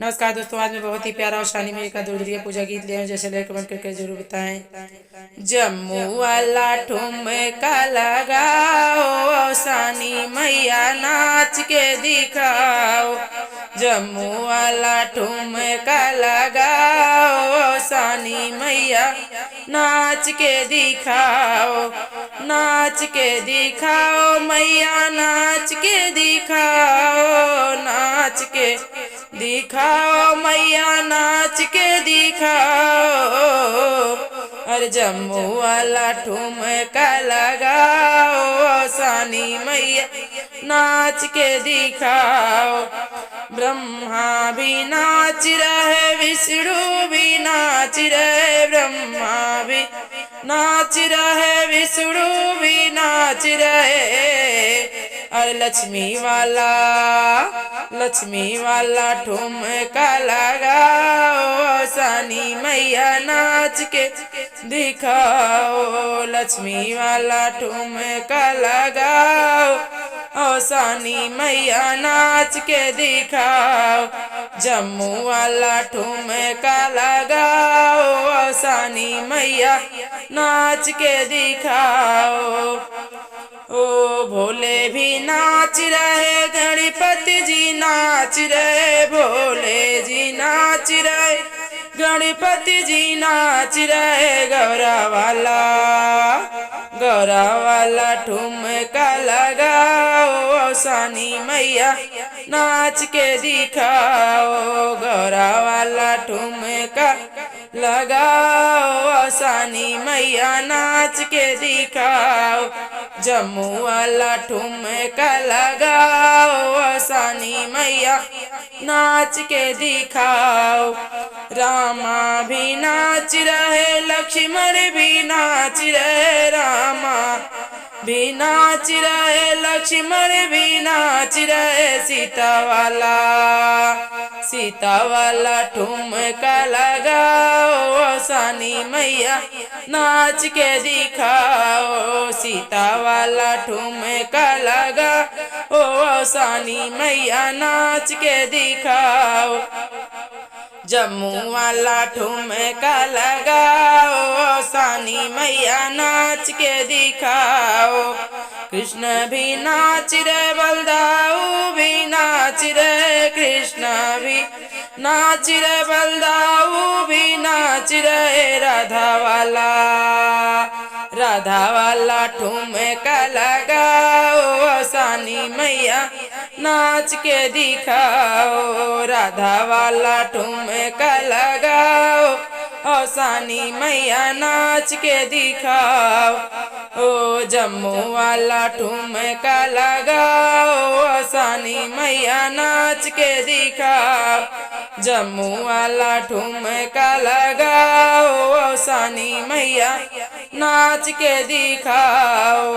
नमस्कार दोस्तों, आज मैं बहुत ही प्यारा और शानी में का दुर्दरिया पूजा गीत ले आया हूं। जैसे लाइक कमेंट करके जरूर बताएं। जम्मू वाला ठुमका लगाओ, शानी मैया नाच के दिखाओ। जम्मू वाला ठुमका लगाओ, शानी मैया नाच के दिखाओ। नाच के दिखाओ मैया, नाच के दिखाओ। नाच के दिखाओ मैया, नाच के दिखाओ। अरे जम्मू वाला ठुमका लगाओ, शानी मैया नाच के दिखाओ। ब्रह्मा भी नाच रहे, विष्णु भी नाच रहे। ब्रह्मा भी नाच रहे, विष्णु भी नाच रहे। अरे लक्ष्मी वाला ठुमका लगाओ, शानी मैया नाच के दिखाओ। लक्ष्मी वाला ठुमका लगाओ, शानी मैया नाच के दिखाओ। जम्मू वाला ठुमका लगाओ, शानी मैया नाच के दिखाओ। ओ भोले भी नाच रहे, गणपति जी नाच रहे। भोले जी नाच रहे, गणपति जी नाच रहे। गौरा वाला ठुमका लगाओ, शानी मैया नाच के दिखाओ। गौरा वाला ठुमका लगाओ, शानी मैया नाच के दिखाओ। जम्मू वाला ठुमका लगाओ, शानी मैया नाच के दिखाओ। रामा भी नाच रहे, लक्ष्मण भी नाच रहे। रामा भी नाच रहे, लक्ष्मण भी नाच रहे। सीता वाला ठुमका लगाओ, शानी मैया नाच के दिखाओ। सीता वाला ठुमका लगाओ, शानी मैया नाच के दिखाओ। जम्मू वाला ठुमका लगाओ, शानी मैया नाच के दिखाओ। कृष्ण भी नाच रहे, बलदाऊ भी नाच रहे। कृष्ण भी नाच रहे, बलदाऊ भी नाच रहे। राधा वाला ठुमका लगाओ, शानी मैया नाच के दिखाओ। राधा वाला ठुमका लगाओ, शानी मैया नाच के दिखाओ। ओ जम्मू वाला ठुमका लगाओ, शानी मैया नाच के दिखाओ। जम्मू वाला ठुमका लगाओ, शानी मैया नाच के दिखाओ।